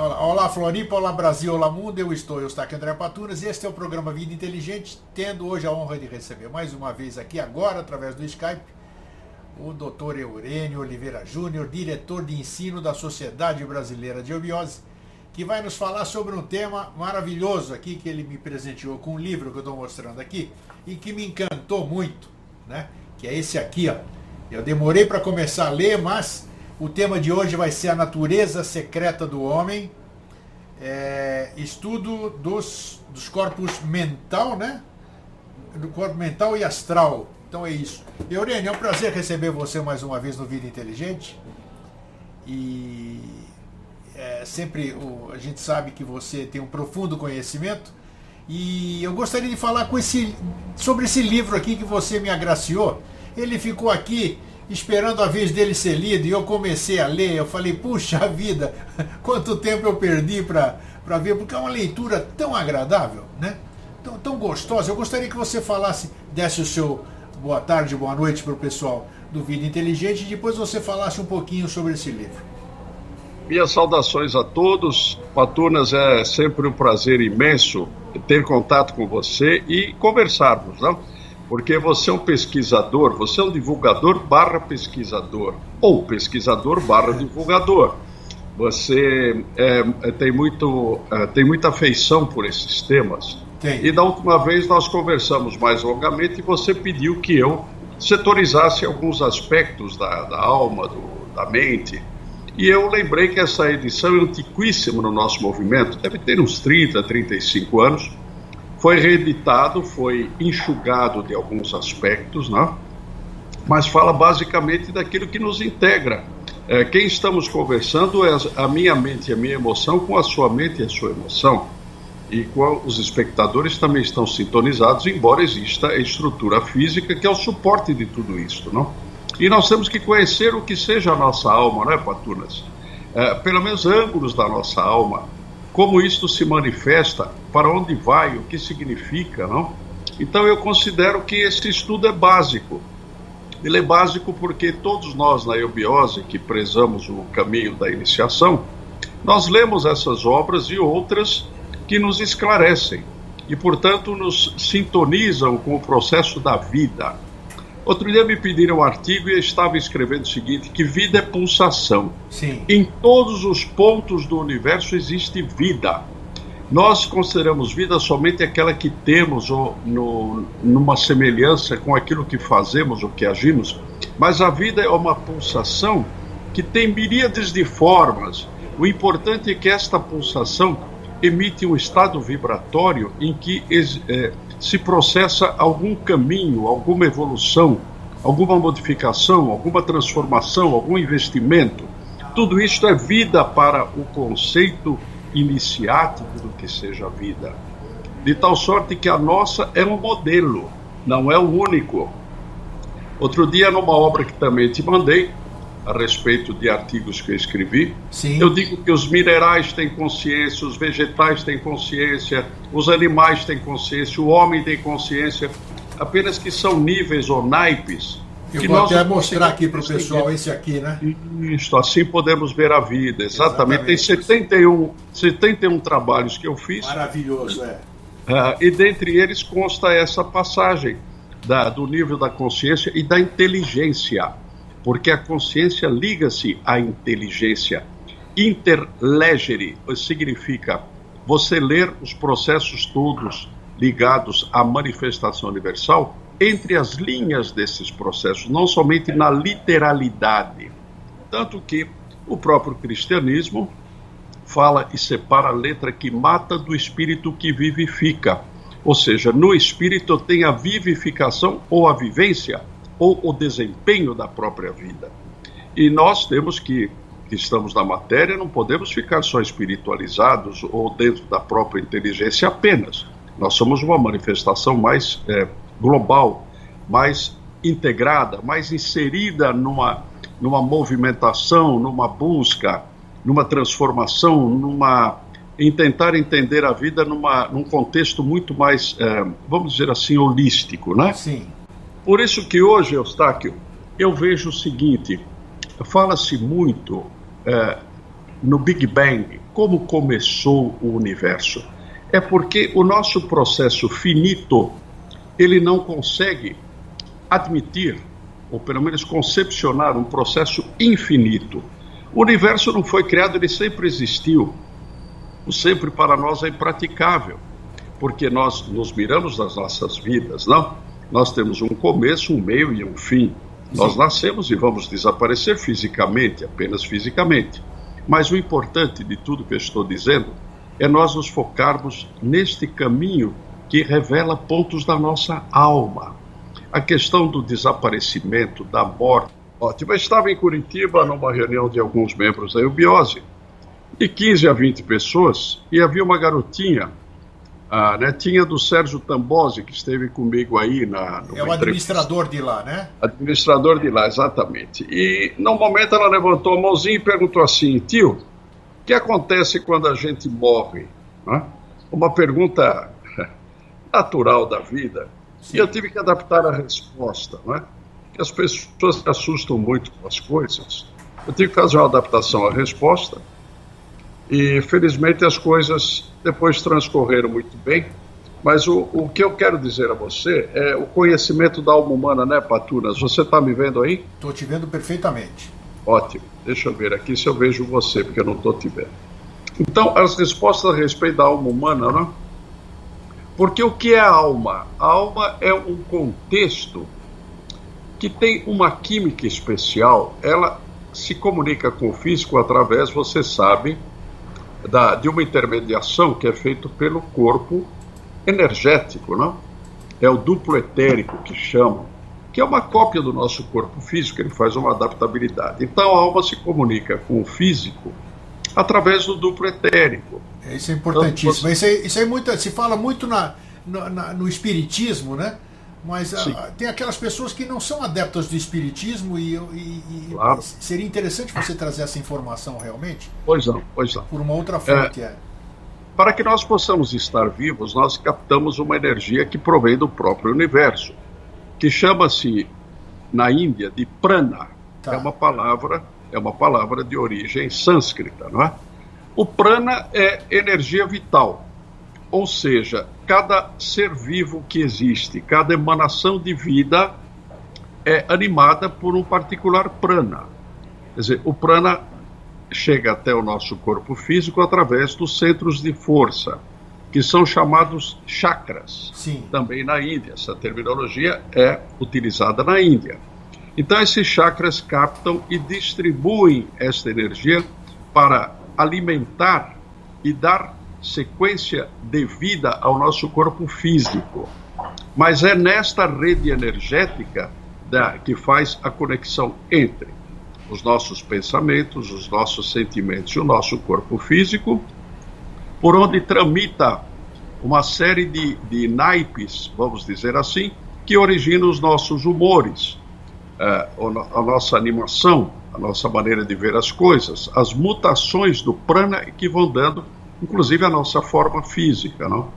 Olá Floripa, olá Brasil, olá mundo, eu estou aqui André Patunas e este é o programa Vida Inteligente, tendo hoje a honra de receber mais uma vez aqui agora, através do Skype, o Dr. Eurênio Oliveira Júnior, diretor de ensino da Sociedade Brasileira de Eubiose, que vai nos falar sobre um tema maravilhoso aqui, que ele me presenteou com um livro que eu estou mostrando aqui, e que me encantou muito, né? Que é esse aqui, ó. Eu demorei para começar a ler, mas o tema de hoje vai ser a natureza secreta do homem, estudo dos corpos mental, né? Do corpo mental e astral. Então é isso. Eurênio, é um prazer receber você mais uma vez no Vida Inteligente. E sempre a gente sabe que você tem um profundo conhecimento. E eu gostaria de falar sobre esse livro aqui que você me agraciou. Ele ficou aqui esperando a vez dele ser lido e eu comecei a ler. Eu falei, puxa vida, quanto tempo eu perdi para ver, porque é uma leitura tão agradável, né? Tão gostosa. Eu gostaria que você desse o seu boa tarde, boa noite para o pessoal do Vida Inteligente e depois você falasse um pouquinho sobre esse livro. Minhas saudações a todos. Patunas, é sempre um prazer imenso ter contato com você e conversarmos, não? Porque você é um pesquisador, você é um divulgador / pesquisador, ou pesquisador / divulgador. Você tem muita afeição por esses temas. Tem. E da última vez nós conversamos mais longamente e você pediu que eu setorizasse alguns aspectos da alma, da mente. E eu lembrei que essa edição é antiquíssima no nosso movimento, deve ter uns 30, 35 anos. Foi reeditado, foi enxugado de alguns aspectos, né? Mas fala basicamente daquilo que nos integra. Quem estamos conversando é a minha mente e a minha emoção com a sua mente e a sua emoção. E com os espectadores também estão sintonizados, embora exista a estrutura física que é o suporte de tudo isso, não? E nós temos que conhecer o que seja a nossa alma, não é, Patunas? Pelo menos ângulos da nossa alma, como isto se manifesta, para onde vai, o que significa, não? Então eu considero que esse estudo é básico. Ele é básico porque todos nós na eubiose, que prezamos o caminho da iniciação, nós lemos essas obras e outras que nos esclarecem e, portanto, nos sintonizam com o processo da vida. Outro dia me pediram um artigo e eu estava escrevendo o seguinte, que vida é pulsação. Sim. Em todos os pontos do universo existe vida. Nós consideramos vida somente aquela que temos numa semelhança com aquilo que fazemos ou que agimos, mas a vida é uma pulsação que tem miríades de formas. O importante é que esta pulsação emite um estado vibratório em que se processa algum caminho, alguma evolução, alguma modificação, alguma transformação, algum investimento. Tudo isto é vida para o conceito iniciático do que seja a vida. De tal sorte que a nossa é um modelo, não é o único. Outro dia, numa obra que também te mandei, a respeito de artigos que eu escrevi, sim, eu digo que os minerais têm consciência, os vegetais têm consciência, os animais têm consciência, o homem tem consciência, apenas que são níveis ou naipes. Eu vou até mostrar aqui para o pessoal esse aqui, né? Isso, assim podemos ver a vida, exatamente. Tem 71 trabalhos que eu fiz. Maravilhoso, e dentre eles consta essa passagem do nível da consciência e da inteligência. Porque a consciência liga-se à inteligência. Interlegere significa você ler os processos todos ligados à manifestação universal entre as linhas desses processos, não somente na literalidade. Tanto que o próprio cristianismo fala e separa a letra que mata do espírito que vivifica. Ou seja, no espírito tem a vivificação ou a vivência, ou o desempenho da própria vida. E nós temos que estamos na matéria, não podemos ficar só espiritualizados ou dentro da própria inteligência apenas. Nós somos uma manifestação mais global, mais integrada, mais inserida numa movimentação, numa busca, numa transformação, em tentar entender a vida num contexto muito mais, vamos dizer assim, holístico, né? Sim. Por isso que hoje, Eustáquio, eu vejo o seguinte, fala-se muito no Big Bang, como começou o universo. É porque o nosso processo finito, ele não consegue admitir, ou pelo menos concepcionar, um processo infinito. O universo não foi criado, ele sempre existiu. O sempre para nós é impraticável, porque nós nos miramos nas nossas vidas, não? Nós temos um começo, um meio e um fim. Nós nascemos e vamos desaparecer fisicamente, apenas fisicamente. Mas o importante de tudo que eu estou dizendo é nós nos focarmos neste caminho que revela pontos da nossa alma. A questão do desaparecimento, da morte. Ótimo, eu estava em Curitiba numa reunião de alguns membros da Eubiose, de 15 a 20 pessoas, e havia uma garotinha, a netinha do Sérgio Tambosi, que esteve comigo aí é o administrador de lá, né? Administrador de lá, exatamente. E, no momento, ela levantou a mãozinha e perguntou assim: tio, o que acontece quando a gente morre? Uma pergunta natural da vida. Sim. E eu tive que adaptar a resposta, não é? Porque as pessoas se assustam muito com as coisas. Eu tive que fazer uma adaptação à resposta. E, felizmente, as coisas depois transcorreram muito bem. Mas o que eu quero dizer a você é o conhecimento da alma humana, né, Patunas? Você está me vendo aí? Estou te vendo perfeitamente. Ótimo. Deixa eu ver aqui se eu vejo você, porque eu não estou te vendo. Então, as respostas a respeito da alma humana, né? Porque o que é a alma? A alma é um contexto que tem uma química especial. Ela se comunica com o físico através, você sabe, de uma intermediação que é feita pelo corpo energético, não? É o duplo etérico que chamam, que é uma cópia do nosso corpo físico, ele faz uma adaptabilidade. Então a alma se comunica com o físico através do duplo etérico. Isso é importantíssimo. Então, isso é muito, se fala muito no espiritismo, né? Mas tem aquelas pessoas que não são adeptas do espiritismo e claro. Seria interessante você trazer essa informação realmente? Pois não. Por uma outra fonte. Para que nós possamos estar vivos, nós captamos uma energia que provém do próprio universo, que chama-se, na Índia, de prana. Tá. É uma palavra de origem sânscrita, não é? O prana é energia vital. Ou seja, cada ser vivo que existe, cada emanação de vida é animada por um particular prana. Quer dizer, o prana chega até o nosso corpo físico através dos centros de força, que são chamados chakras. Sim. Também na Índia. Essa terminologia é utilizada na Índia. Então, esses chakras captam e distribuem esta energia para alimentar e dar sequência de vida ao nosso corpo físico. Mas é nesta rede energética que faz a conexão entre os nossos pensamentos, os nossos sentimentos e o nosso corpo físico, por onde tramita uma série de naipes, vamos dizer assim, que originam os nossos humores, a nossa animação, a nossa maneira de ver as coisas, as mutações do prana que vão dando inclusive a nossa forma física, não?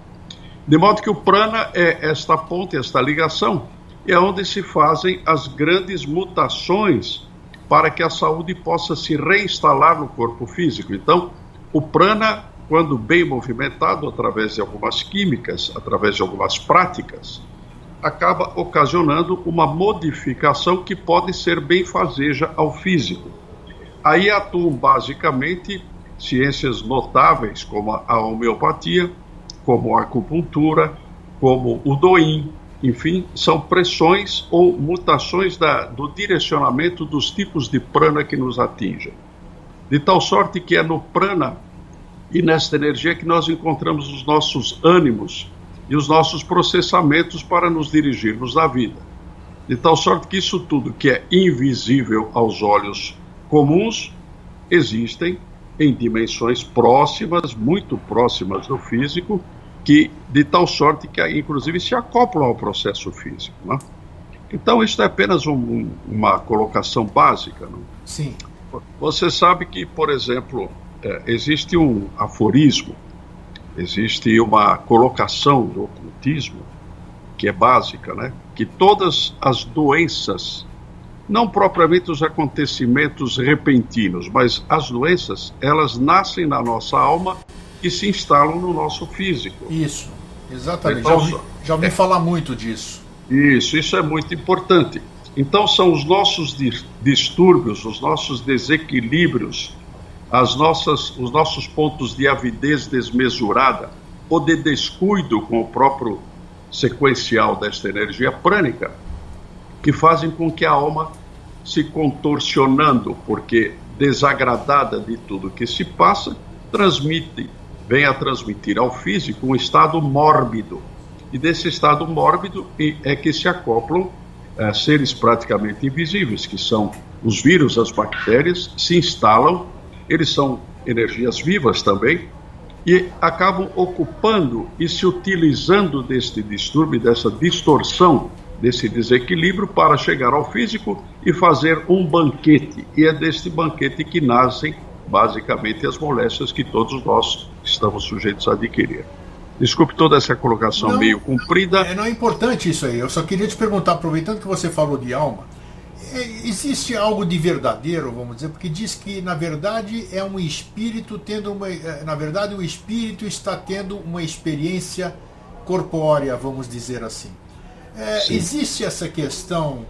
De modo que o prana é esta ponte, esta ligação, é onde se fazem as grandes mutações para que a saúde possa se reinstalar no corpo físico. Então, o prana, quando bem movimentado através de algumas químicas, através de algumas práticas, acaba ocasionando uma modificação que pode ser benfazeja ao físico. Aí atuam basicamente ciências notáveis como a homeopatia, como a acupuntura, como o Doin, enfim, são pressões ou mutações do direcionamento dos tipos de prana que nos atingem. De tal sorte que é no prana e nesta energia que nós encontramos os nossos ânimos e os nossos processamentos para nos dirigirmos na vida. De tal sorte que isso tudo que é invisível aos olhos comuns, existem em dimensões próximas, muito próximas do físico, que de tal sorte que inclusive se acoplam ao processo físico, né? Então isso é apenas uma colocação básica, não? Sim. Você sabe que, por exemplo, existe um aforismo, existe uma colocação do ocultismo que é básica, né? Que todas as doenças não propriamente os acontecimentos repentinos, mas as doenças, elas nascem na nossa alma e se instalam no nosso físico. Isso, exatamente. Então, já ouvi falar muito disso. Isso é muito importante. Então são os nossos distúrbios, os nossos desequilíbrios, os nossos pontos de avidez desmesurada ou de descuido com o próprio sequencial desta energia prânica, que fazem com que a alma se contorcionando, porque desagradada de tudo que se passa, vem a transmitir ao físico um estado mórbido. E desse estado mórbido é que se acoplam seres praticamente invisíveis, que são os vírus, as bactérias, se instalam, eles são energias vivas também, e acabam ocupando e se utilizando deste distúrbio, dessa distorção, desse desequilíbrio para chegar ao físico e fazer um banquete. E é deste banquete que nascem, basicamente, as moléstias que todos nós estamos sujeitos a adquirir. Desculpe toda essa colocação meio comprida. Não é importante isso aí. Eu só queria te perguntar, aproveitando que você falou de alma, existe algo de verdadeiro, vamos dizer, porque diz que, na verdade, é um espírito tendo uma... Na verdade, o espírito está tendo uma experiência corpórea, vamos dizer assim. Existe essa questão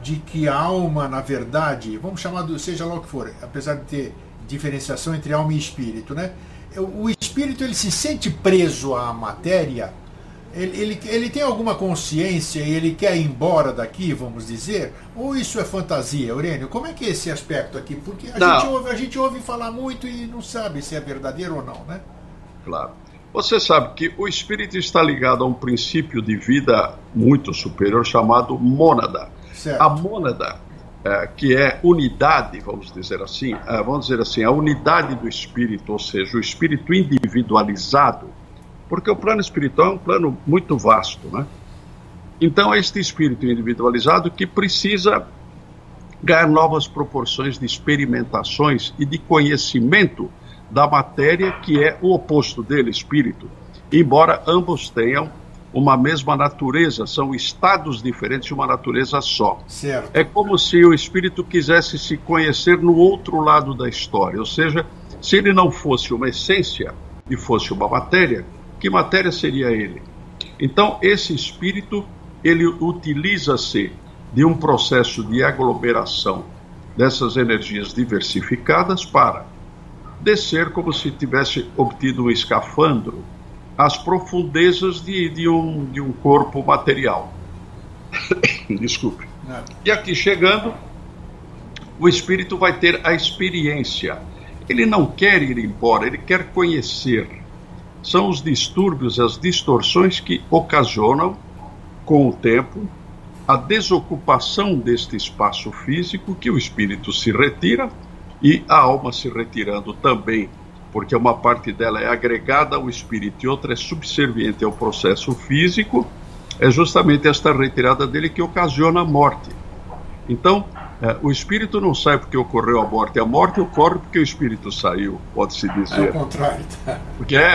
de que a alma, na verdade, vamos chamar, seja lá o que for, apesar de ter diferenciação entre alma e espírito, né? O espírito, ele se sente preso à matéria, ele tem alguma consciência e ele quer ir embora daqui, vamos dizer? Ou isso é fantasia, Aurênio? Como é que é esse aspecto aqui? Porque a gente ouve falar muito e não sabe se é verdadeiro ou não, né? Claro. Você sabe que o espírito está ligado a um princípio de vida muito superior chamado mônada. Certo. A mônada, que é unidade, vamos dizer assim, a unidade do espírito, ou seja, o espírito individualizado, porque o plano espiritual é um plano muito vasto, né? Então é este espírito individualizado que precisa ganhar novas proporções de experimentações e de conhecimento da matéria, que é o oposto dele, espírito. Embora ambos tenham uma mesma natureza, são estados diferentes de uma natureza só. Certo. É como se o espírito quisesse se conhecer no outro lado da história, ou seja, se ele não fosse uma essência e fosse uma matéria, que matéria seria ele? Então, esse espírito, ele utiliza-se de um processo de aglomeração dessas energias diversificadas para descer como se tivesse obtido um escafandro às profundezas de um corpo material. Desculpe. E aqui chegando, o espírito vai ter a experiência. Ele não quer ir embora, ele quer conhecer. São os distúrbios, as distorções que ocasionam, com o tempo, a desocupação deste espaço físico, que o espírito se retira, e a alma se retirando também, porque uma parte dela é agregada ao espírito e outra é subserviente ao processo físico. É justamente esta retirada dele que ocasiona a morte. Então, o espírito não sai porque ocorreu a morte ocorre porque o espírito saiu, pode-se dizer. É o contrário.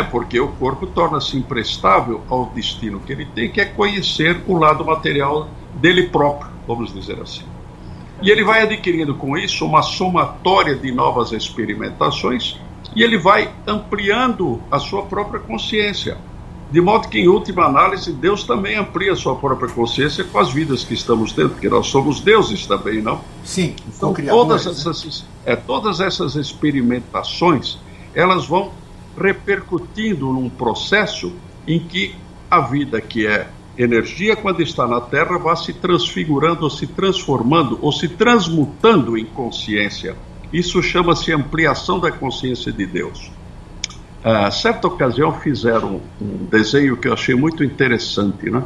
Porque o corpo torna-se imprestável ao destino que ele tem, que é conhecer o lado material dele próprio, vamos dizer assim. E ele vai adquirindo com isso uma somatória de novas experimentações e ele vai ampliando a sua própria consciência. De modo que, em última análise, Deus também amplia a sua própria consciência com as vidas que estamos tendo, porque nós somos deuses também, não? Sim, então, todas essas experimentações, elas vão repercutindo num processo em que a vida, que é energia, quando está na Terra, vai se transfigurando, ou se transformando, ou se transmutando em consciência. Isso chama-se ampliação da consciência de Deus. Certa ocasião fizeram um desenho que eu achei muito interessante, né?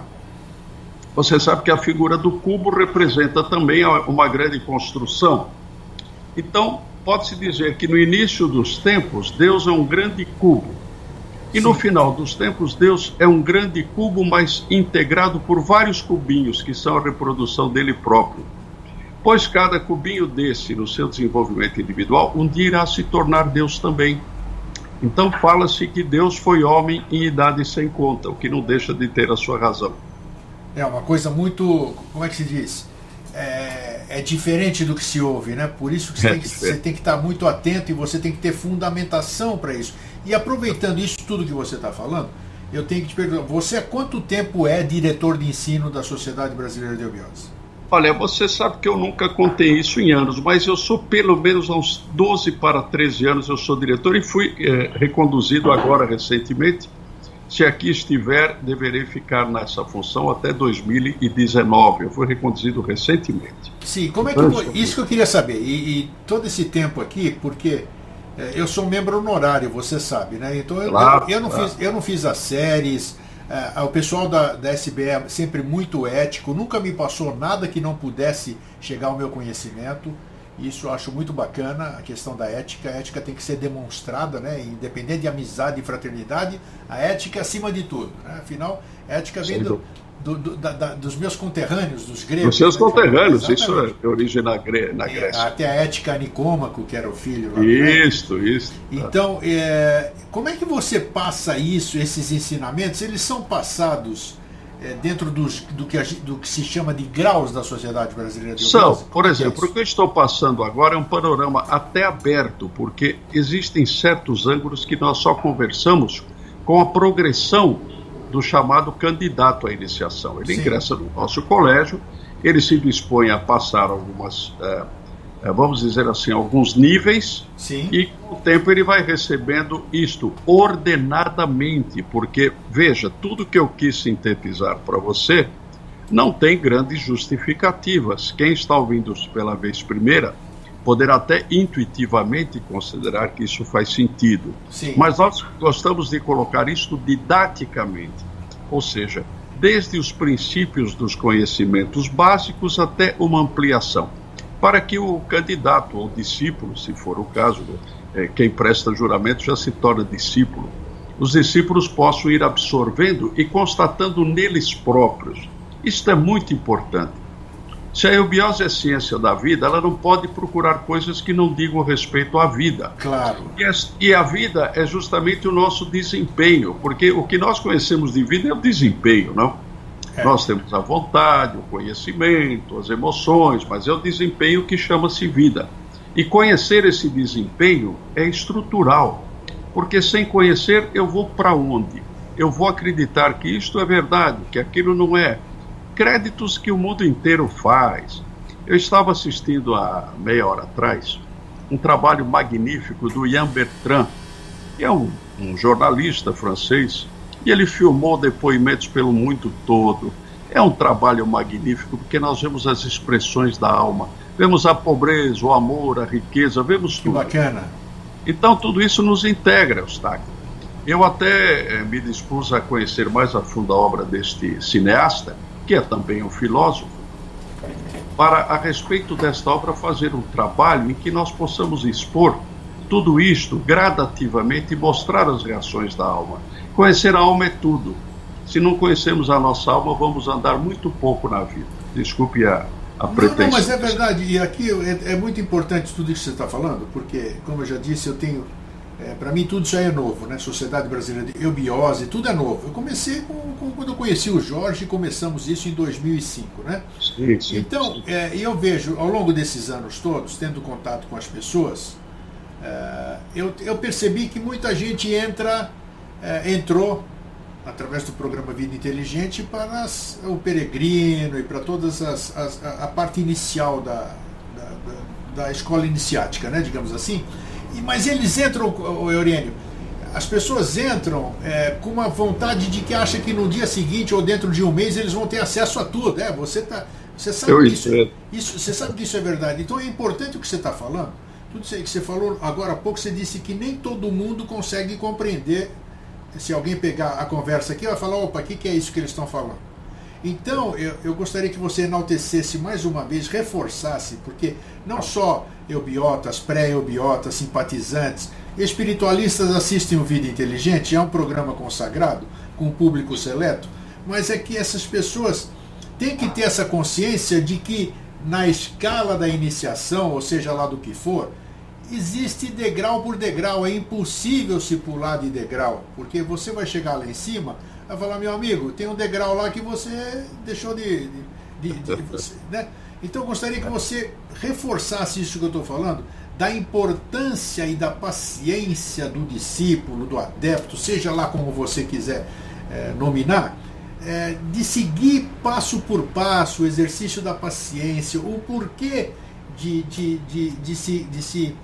Você sabe que a figura do cubo representa também uma grande construção. Então, pode-se dizer que no início dos tempos, Deus é um grande cubo. E no final dos tempos, Deus é um grande cubo, mas integrado por vários cubinhos, que são a reprodução dele próprio. Pois cada cubinho desse, no seu desenvolvimento individual, um dia irá se tornar Deus também. Então fala-se que Deus foi homem em idade sem conta, o que não deixa de ter a sua razão. É uma coisa muito, como é que se diz? é diferente do que se ouve, né? Por isso que você tem que estar muito atento e você tem que ter fundamentação para isso. E aproveitando isso tudo que você está falando, eu tenho que te perguntar, você há quanto tempo é diretor de ensino da Sociedade Brasileira de Eubiose? Olha, você sabe que eu nunca contei isso em anos, mas eu sou pelo menos há uns 12 para 13 anos eu sou diretor e fui reconduzido agora recentemente. Se aqui estiver, deverei ficar nessa função até 2019. Eu fui reconduzido recentemente. Sim, como é que foi? Isso que eu queria saber. E todo esse tempo aqui, porque eu sou membro honorário, você sabe, né? Então eu não fiz as séries. O pessoal da SBE é sempre muito ético, nunca me passou nada que não pudesse chegar ao meu conhecimento. Isso eu acho muito bacana, a questão da ética. A ética tem que ser demonstrada, né? Independente de amizade e fraternidade, a ética é acima de tudo, né? Afinal, a ética vem dos meus conterrâneos, dos gregos. Dos seus conterrâneos, isso é de origem na Grécia. Até a ética Nicômaco, que era o filho lá. Isso. Então, como é que você passa isso, esses ensinamentos? Eles são passados dentro do que se chama de graus da Sociedade Brasileira de Eubiose? São, por exemplo, o que eu estou passando agora é um panorama até aberto, porque existem certos ângulos que nós só conversamos com a progressão do chamado candidato à iniciação. Ele ingressa no nosso colégio, ele se dispõe a passar algumas, vamos dizer assim, alguns níveis. Sim. E com o tempo ele vai recebendo isto ordenadamente, porque, veja, tudo que eu quis sintetizar para você não tem grandes justificativas. Quem está ouvindo pela vez primeira poderá até intuitivamente considerar que isso faz sentido. Sim. Mas nós gostamos de colocar isso didaticamente, ou seja, desde os princípios dos conhecimentos básicos até uma ampliação, para que o candidato ou discípulo, se for o caso, quem presta juramento já se torna discípulo, os discípulos possam ir absorvendo e constatando neles próprios. Isto é muito importante. Se a eubiose é ciência da vida, ela não pode procurar coisas que não digam respeito à vida. Claro. E a vida é justamente o nosso desempenho, porque o que nós conhecemos de vida é o desempenho, não? Nós temos a vontade, o conhecimento, as emoções, mas é o desempenho que chama-se vida. E conhecer esse desempenho é estrutural, porque sem conhecer eu vou para onde? Eu vou acreditar que isto é verdade, que aquilo não é. Créditos que o mundo inteiro faz. Eu estava assistindo há meia hora atrás um trabalho magnífico do Ian Bertrand, que é um jornalista francês, e ele filmou depoimentos pelo mundo todo. É um trabalho magnífico, porque nós vemos as expressões da alma, vemos a pobreza, o amor, a riqueza, vemos tudo. Que bacana. Então tudo isso nos integra, Eustáquio. Eu até me dispus a conhecer mais a fundo a obra deste cineasta, que é também um filósofo, para, a respeito desta obra, fazer um trabalho em que nós possamos expor tudo isto gradativamente e mostrar as reações da alma. Conhecer a alma é tudo. Se não conhecemos a nossa alma, vamos andar muito pouco na vida. Desculpe a pretensão. Não, mas é verdade, e aqui é muito importante tudo isso que você está falando, porque, como eu já disse, eu tenho... para mim tudo isso aí é novo, né? Sociedade Brasileira de Eubiose, tudo é novo. Eu comecei quando eu conheci o Jorge, começamos isso em 2005, né? Sim. Então, eu vejo, ao longo desses anos todos, tendo contato com as pessoas, eu percebi que muita gente entrou através do programa Vida Inteligente para o peregrino e para todas a parte inicial da escola iniciática, né? Digamos assim. Mas eles entram, Eurênio, as pessoas entram com uma vontade de que acha que no dia seguinte ou dentro de um mês eles vão ter acesso a tudo. Você sabe você sabe que isso é verdade. Então é importante o que você está falando. Tudo isso aí que você falou agora há pouco, você disse que nem todo mundo consegue compreender. Se alguém pegar a conversa aqui, vai falar, opa, o que é isso que eles estão falando? Então, eu gostaria que você enaltecesse mais uma vez, reforçasse, porque não só eubiotas, pré-eubiotas, simpatizantes, espiritualistas assistem o Vida Inteligente, é um programa consagrado, com um público seleto, mas é que essas pessoas têm que ter essa consciência de que na escala da iniciação, ou seja lá do que for, existe degrau por degrau, é impossível se pular de degrau, porque você vai chegar lá em cima, vai falar, meu amigo, tem um degrau lá que você deixou de né? Então eu gostaria que você reforçasse isso que eu estou falando, da importância e da paciência do discípulo, do adepto, seja lá como você quiser nominar, de seguir passo por passo o exercício da paciência, o porquê de se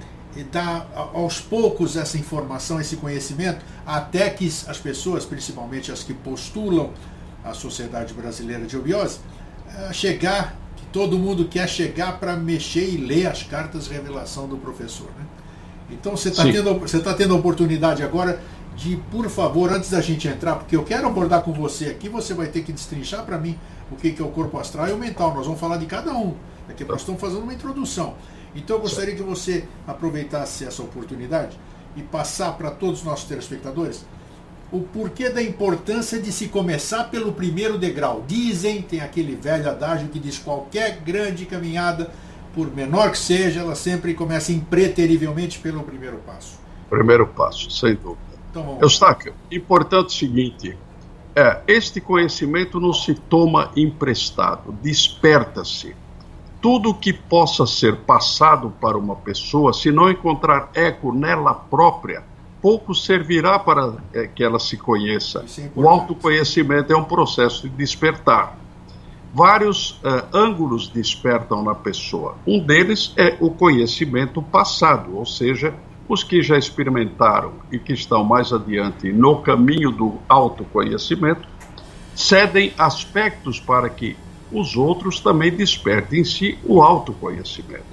dar aos poucos essa informação, esse conhecimento, até que as pessoas, principalmente as que postulam a Sociedade Brasileira de Obiose, chegar, que todo mundo quer chegar para mexer e ler as cartas de revelação do professor, né? Então você está tendo a oportunidade agora de, por favor, antes da gente entrar, porque eu quero abordar com você aqui, você vai ter que destrinchar para mim o que é o corpo astral e o mental. Nós vamos falar de cada um, aqui nós estamos fazendo uma introdução. Então eu gostaria que você aproveitasse essa oportunidade e passar para todos os nossos telespectadores o porquê da importância de se começar pelo primeiro degrau. Dizem, tem aquele velho adágio que diz: qualquer grande caminhada, por menor que seja, ela sempre começa impreterivelmente pelo primeiro passo. Primeiro passo, sem dúvida. Então, Eustáquio, importante o seguinte, este conhecimento não se toma emprestado, desperta-se. Tudo que possa ser passado para uma pessoa, se não encontrar eco nela própria, pouco servirá para que ela se conheça. O autoconhecimento é um processo de despertar. Vários ângulos despertam na pessoa. Um deles é o conhecimento passado, ou seja, os que já experimentaram e que estão mais adiante no caminho do autoconhecimento, cedem aspectos para que os outros também despertem em si o autoconhecimento.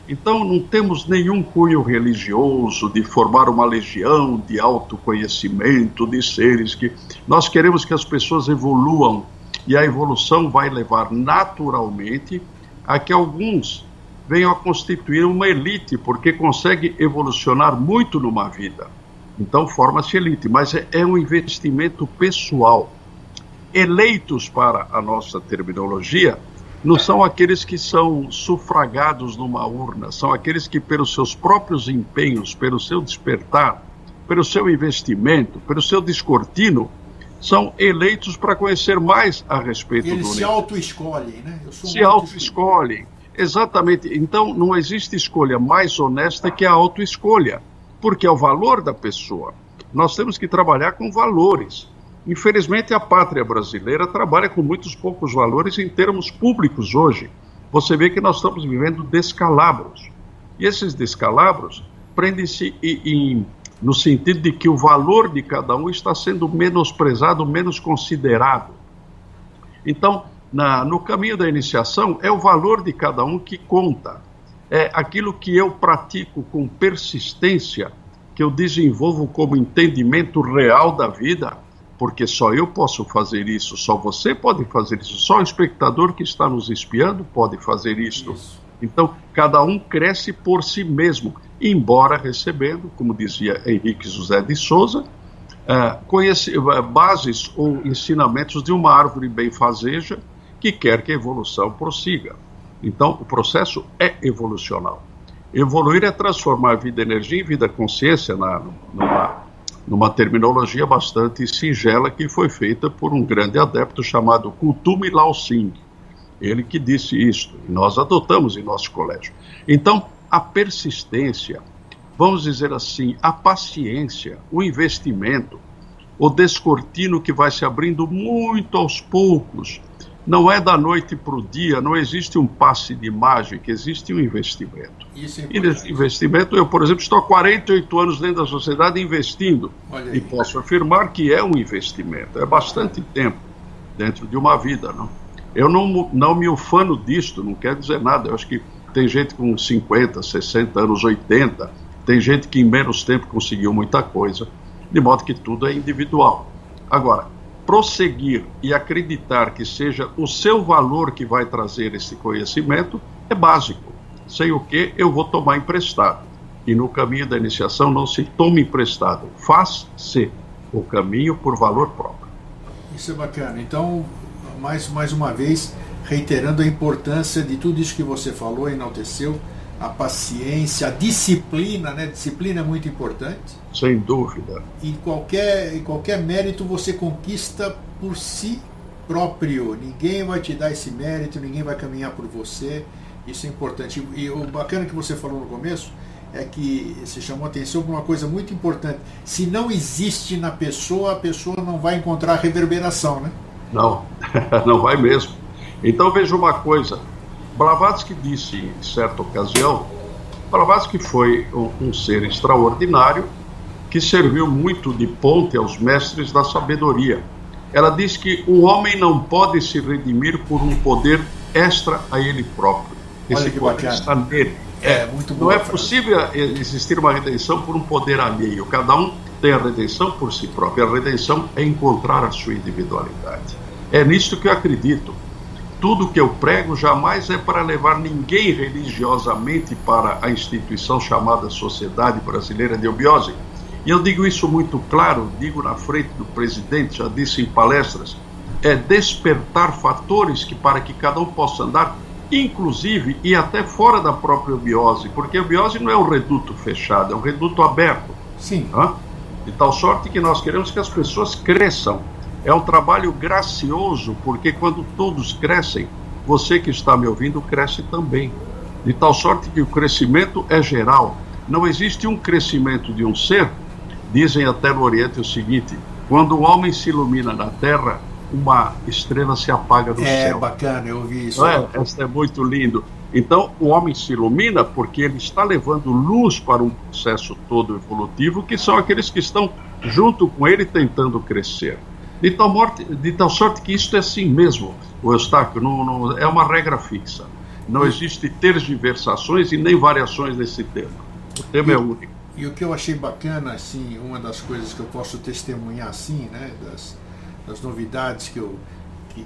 Então não temos nenhum cunho religioso de formar uma legião de autoconhecimento, de seres que... Nós queremos que as pessoas evoluam, e a evolução vai levar naturalmente a que alguns venham a constituir uma elite, porque consegue evolucionar muito numa vida. Então forma-se elite, mas é um investimento pessoal. Eleitos, para a nossa terminologia, não são aqueles que são sufragados numa urna, são aqueles que, pelos seus próprios empenhos, pelo seu despertar, pelo seu investimento, pelo seu descortino, são eleitos para conhecer mais a respeito do universo. Eles se auto-escolhem, né? Se auto-escolhem. Exatamente. Então, não existe escolha mais honesta que a autoescolha, porque é o valor da pessoa. Nós temos que trabalhar com valores. Infelizmente, a pátria brasileira trabalha com muitos poucos valores em termos públicos hoje. Você vê que nós estamos vivendo descalabros. E esses descalabros prendem-se no sentido de que o valor de cada um está sendo menosprezado, menos considerado. Então, no caminho da iniciação, é o valor de cada um que conta. É aquilo que eu pratico com persistência, que eu desenvolvo como entendimento real da vida, porque só eu posso fazer isso, só você pode fazer isso, só o espectador que está nos espiando pode fazer isso. Então, cada um cresce por si mesmo, embora recebendo, como dizia Henrique José de Souza, bases ou ensinamentos de uma árvore benfazeja que quer que a evolução prossiga. Então, o processo é evolucional. Evoluir é transformar vida energia em vida consciência, numa terminologia bastante singela que foi feita por um grande adepto chamado Kutumi Lao-Sing. Ele que disse isto, e nós adotamos em nosso colégio. Então, a persistência, vamos dizer assim, a paciência, o investimento, o descortino que vai se abrindo muito aos poucos, não é da noite para o dia, não existe um passe de mágica, existe um investimento. E nesse investimento, eu, por exemplo, estou há 48 anos dentro da sociedade investindo, e posso afirmar que é um investimento, é bastante tempo dentro de uma vida, não? Eu não me ufano disto, não quer dizer nada, eu acho que tem gente com 50, 60 anos, 80, tem gente que em menos tempo conseguiu muita coisa, de modo que tudo é individual. Agora, prosseguir e acreditar que seja o seu valor que vai trazer esse conhecimento é básico, sem o que eu vou tomar emprestado. E no caminho da iniciação não se toma emprestado, faz-se o caminho por valor próprio. Isso é bacana. Então, mais uma vez, reiterando a importância de tudo isso que você falou, enalteceu, a paciência, a disciplina, né? Disciplina é muito importante. Sem dúvida. E qualquer mérito você conquista por si próprio. Ninguém vai te dar esse mérito, ninguém vai caminhar por você. Isso é importante. E o bacana que você falou no começo é que você chamou a atenção para uma coisa muito importante. Se não existe na pessoa, a pessoa não vai encontrar reverberação, né? Não, não vai mesmo. Então veja uma coisa. Blavatsky disse em certa ocasião, Blavatsky foi um ser extraordinário que serviu muito de ponte aos mestres da sabedoria. Ela diz que o homem não pode se redimir por um poder extra a ele próprio. Esse poder está nele. Muito não é possível existir uma redenção por um poder alheio. Cada um tem a redenção por si próprio. A redenção é encontrar a sua individualidade. É nisto que eu acredito. Tudo que eu prego jamais é para levar ninguém religiosamente para a instituição chamada Sociedade Brasileira de Eubiose. E eu digo isso muito claro, digo na frente do presidente, já disse em palestras, é despertar fatores para que cada um possa andar, inclusive e até fora da própria eubiose, porque a eubiose não é um reduto fechado, é um reduto aberto. Sim. De tal sorte que nós queremos que as pessoas cresçam. É um trabalho gracioso, porque quando todos crescem, você que está me ouvindo cresce também. De tal sorte que o crescimento é geral. Não existe um crescimento de um ser. Dizem até no Oriente o seguinte, quando o homem se ilumina na Terra, uma estrela se apaga do céu. É bacana, eu ouvi isso. Isso é muito lindo. Então, o homem se ilumina porque ele está levando luz para um processo todo evolutivo, que são aqueles que estão junto com ele tentando crescer. De tal sorte que isso é assim mesmo, o Eustáquio, não, é uma regra fixa. Não existe tergiversações e nem variações desse tema. O tema é único. E o que eu achei bacana, assim, uma das coisas que eu posso testemunhar, assim, né, das novidades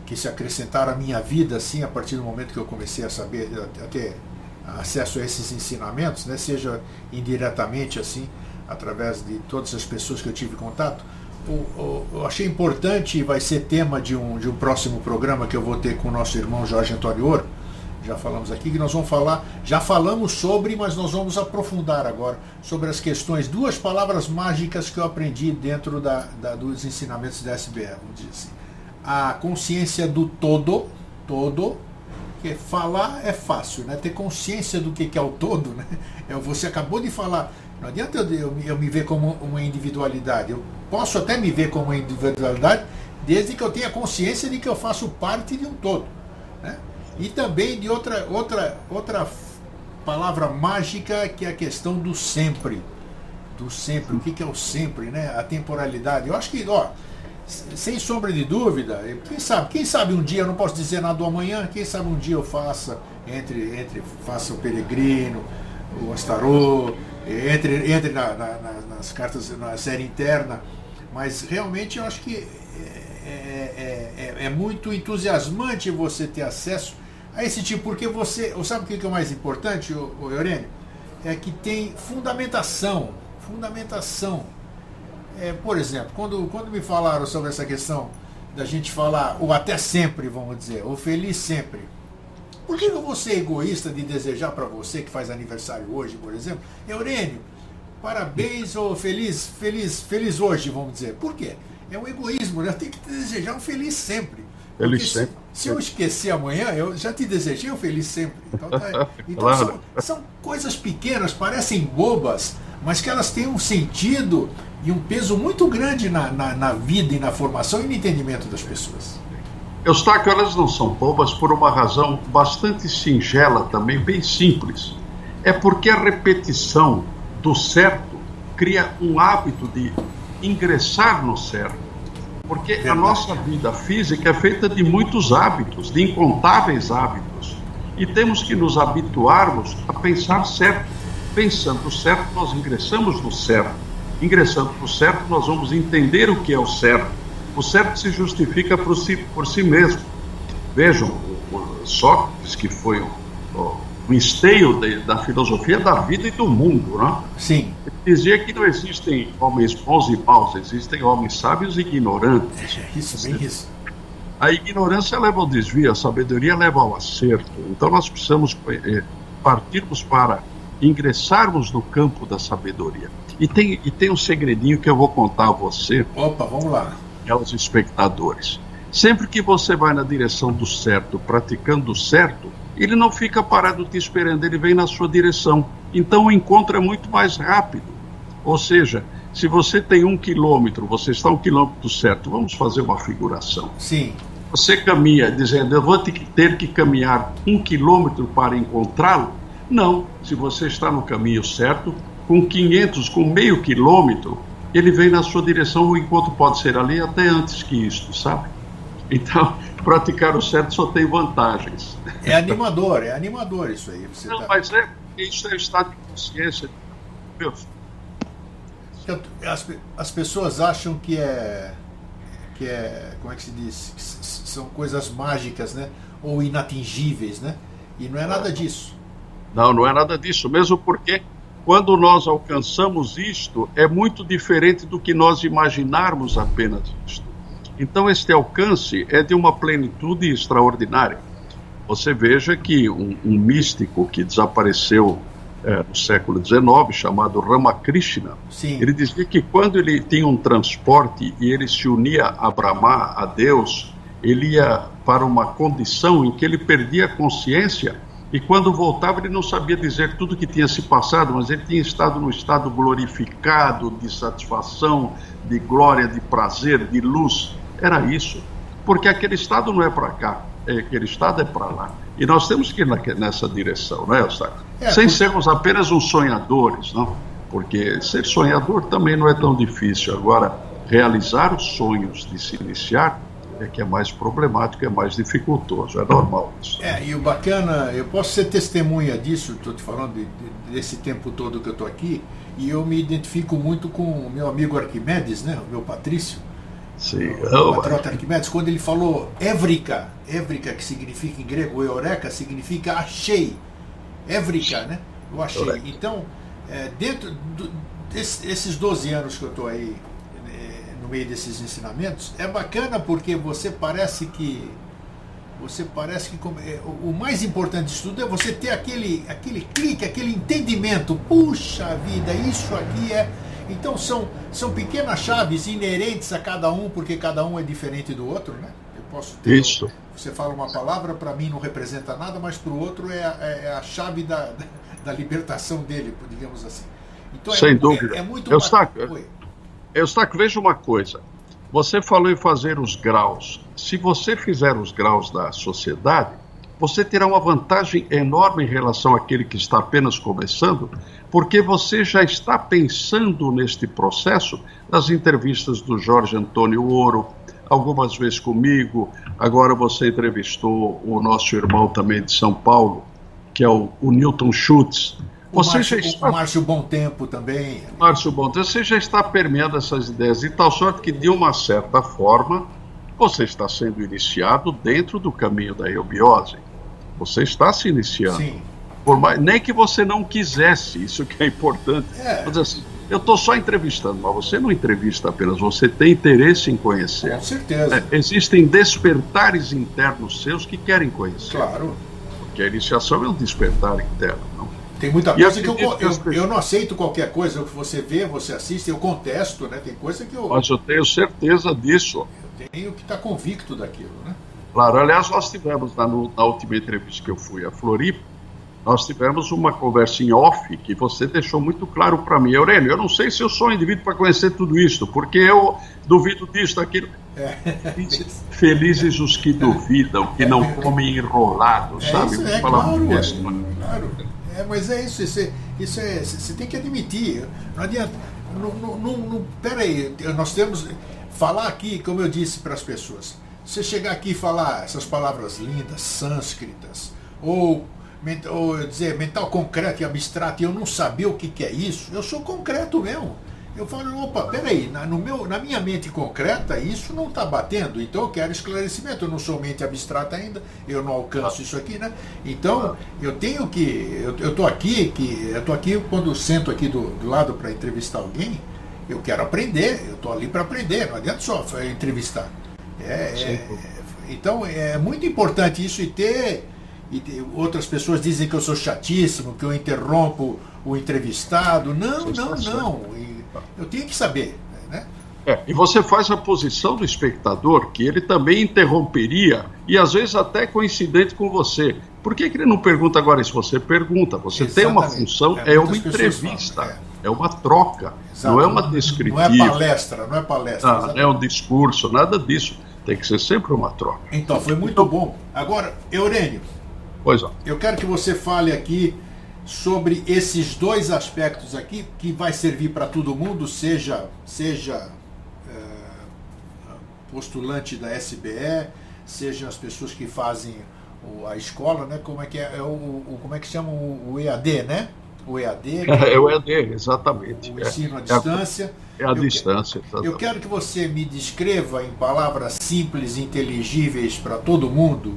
que se acrescentaram à minha vida, assim, a partir do momento que eu comecei a saber, a ter acesso a esses ensinamentos, né, seja indiretamente, assim, através de todas as pessoas que eu tive contato. Eu achei importante, e vai ser tema de um próximo programa que eu vou ter com o nosso irmão Jorge Antônio Ouro, já falamos aqui, que nós vamos falar, já falamos sobre, mas nós vamos aprofundar agora, sobre as questões, 2 palavras mágicas que eu aprendi dentro dos ensinamentos da SBE, vamos dizer assim. A consciência do todo, que falar é fácil, né? Ter consciência do que é o todo, né? Você acabou de falar, não adianta eu me ver como uma individualidade, eu posso até me ver como uma individualidade, desde que eu tenha consciência de que eu faço parte de um todo, né? E também de outra palavra mágica, que é a questão do sempre. Do sempre. O que é o sempre, né? A temporalidade. Eu acho que, sem sombra de dúvida, quem sabe um dia, eu não posso dizer nada do amanhã, quem sabe um dia eu faça, faça o Peregrino, o Astarô, entre nas cartas, na série interna, mas realmente eu acho que é muito entusiasmante você ter acesso a esse tipo, porque você, sabe o que é o mais importante, o Eurênio? É que tem fundamentação. Por exemplo, quando me falaram sobre essa questão da gente falar o até sempre, vamos dizer, o feliz sempre, por que eu vou ser egoísta de desejar para você que faz aniversário hoje, por exemplo, Eurênio, parabéns ou feliz hoje, vamos dizer? Por quê? É um egoísmo, né? Eu tenho que te desejar um feliz sempre. Feliz sempre. Se eu esquecer amanhã, eu já te desejei um feliz sempre. Então Claro. são coisas pequenas, parecem bobas, mas que elas têm um sentido e um peso muito grande na vida e na formação e no entendimento das pessoas. Eustáquio, elas não são bobas por uma razão bastante singela também, bem simples. É porque a repetição do certo cria um hábito de ingressar no certo. Porque a nossa vida física é feita de muitos hábitos, de incontáveis hábitos. E temos que nos habituarmos a pensar certo. Pensando certo, nós ingressamos no certo. Ingressando no certo, nós vamos entender o que é o certo. O certo se justifica por si mesmo. Vejam, o Sócrates, que foi o esteio da filosofia da vida e do mundo, né? Sim. Ele dizia que não existem homens bons e maus, existem homens sábios e ignorantes. Bem isso. A ignorância leva ao desvio, a sabedoria leva ao acerto. Então nós precisamos partirmos para ingressarmos no campo da sabedoria. E tem um segredinho que eu vou contar a você. Opa, vamos lá. E aos espectadores. Sempre que você vai na direção do certo, praticando o certo, ele não fica parado te esperando, ele vem na sua direção. Então o encontro é muito mais rápido. Ou seja, se você tem 1 quilômetro, você está 1 quilômetro certo, vamos fazer uma figuração. Sim. Você caminha dizendo, eu vou ter que caminhar 1 quilômetro para encontrá-lo? Não, se você está no caminho certo, com 500, com meio quilômetro, ele vem na sua direção, o encontro pode ser ali até antes que isto, sabe? Então, praticar o certo só tem vantagens. É animador isso aí. Você não, tá... mas isso é o estado de consciência. As pessoas acham que é, como é que se diz? Que são coisas mágicas, né? Ou inatingíveis, né? E não é nada disso. Não é nada disso, mesmo porque quando nós alcançamos isto, é muito diferente do que nós imaginarmos apenas isto. Então, este alcance é de uma plenitude extraordinária. Você veja que um místico que desapareceu no século XIX, chamado Ramakrishna, Sim. Ele dizia que quando ele tinha um transporte e ele se unia a Brahma, a Deus, ele ia para uma condição em que ele perdia a consciência e quando voltava ele não sabia dizer tudo o que tinha se passado, mas ele tinha estado no estado glorificado, de satisfação, de glória, de prazer, de luz. Era isso, porque aquele estado não é para cá, aquele estado é para lá. E nós temos que ir nessa direção, não é, Eustáquio? Sem sermos apenas uns sonhadores, não? Porque ser sonhador também não é tão difícil. Agora, realizar os sonhos de se iniciar é que é mais problemático, é mais dificultoso, é normal isso. E o bacana, eu posso ser testemunha disso, estou te falando desse tempo todo que eu estou aqui, e eu me identifico muito com o meu amigo Arquimedes, né, o meu Patrício. Sim. O patriota Arquimedes, quando ele falou Évrika, que significa em grego eureka, significa achei. Évrika, né? Eu achei. Eureka. Então, dentro desses 12 anos que eu estou aí, no meio desses ensinamentos, é bacana porque você parece que o mais importante disso tudo é você ter aquele clique, aquele entendimento. Puxa vida, isso aqui é... Então são pequenas chaves inerentes a cada um, porque cada um é diferente do outro, né? Eu posso ter... Isso. Você fala uma palavra, para mim não representa nada, mas para o outro é a chave da libertação dele, digamos assim. Então, sem dúvida. É muito... Eustáquio, veja uma coisa. Você falou em fazer os graus. Se você fizer os graus da sociedade, você terá uma vantagem enorme em relação àquele que está apenas começando, porque você já está pensando neste processo nas entrevistas do Jorge Antônio Ouro, algumas vezes comigo, agora você entrevistou o nosso irmão também de São Paulo, que é o Newton Schultz. O Márcio Bom Tempo também. Márcio Bom Tempo, você já está permeando essas ideias, de tal sorte que, de uma certa forma, você está sendo iniciado dentro do caminho da eubiose. Você está se iniciando. Sim. Nem que você não quisesse, isso que é importante. Assim, eu estou só entrevistando, mas você não entrevista apenas, você tem interesse em conhecer. Com certeza. Existem despertares internos seus que querem conhecer. Claro. Porque a iniciação é um despertar interno, não? Tem muita coisa que eu não aceito qualquer coisa que você vê, você assiste, eu contesto, né? Tem coisa que eu... Mas eu tenho certeza disso. Eu tenho que estar convicto daquilo, né? Claro, aliás, nós tivemos na última entrevista que eu fui a Floripa, nós tivemos uma conversa em off que você deixou muito claro para mim. Aurélio, eu não sei se eu sou um indivíduo para conhecer tudo isso, porque eu duvido disso, daquilo. Felizes os que duvidam, que não comem enrolados, sabe? Isso, claro. Mas é isso, você tem que admitir. Não adianta. Peraí, nós temos. Falar aqui, como eu disse para as pessoas, você chegar aqui e falar essas palavras lindas, sânscritas, ou dizer mental concreto e abstrato, e eu não saber o que é isso, eu sou concreto mesmo. Eu falo, opa, peraí, na minha mente concreta, isso não está batendo, então eu quero esclarecimento. Eu não sou mente abstrata ainda, eu não alcanço isso aqui, né? Então, eu tenho que... Eu estou aqui quando eu sento aqui do lado para entrevistar alguém, eu quero aprender, eu estou ali para aprender, não adianta só entrevistar. Então, é muito importante isso e outras pessoas dizem que eu sou chatíssimo, que eu interrompo o entrevistado. Não. Eu tenho que saber, né? E você faz a posição do espectador, que ele também interromperia, e às vezes até coincidente com você. Por que ele não pergunta agora? Se você pergunta, você tem uma função, é uma entrevista, é uma troca, não é uma descritiva. Não é palestra, não é palestra. Não é um discurso, nada disso. Tem que ser sempre uma troca. Então, foi muito bom. Agora, Eurênio, pois é. Eu quero que você fale aqui sobre esses dois aspectos aqui, que vai servir para todo mundo, seja postulante da SBE, seja as pessoas que fazem a escola, né? Como é que como é que chama o EAD, né? O EAD. É o EAD, exatamente. O ensino à distância. É a distância. Eu quero que você me descreva em palavras simples e inteligíveis para todo mundo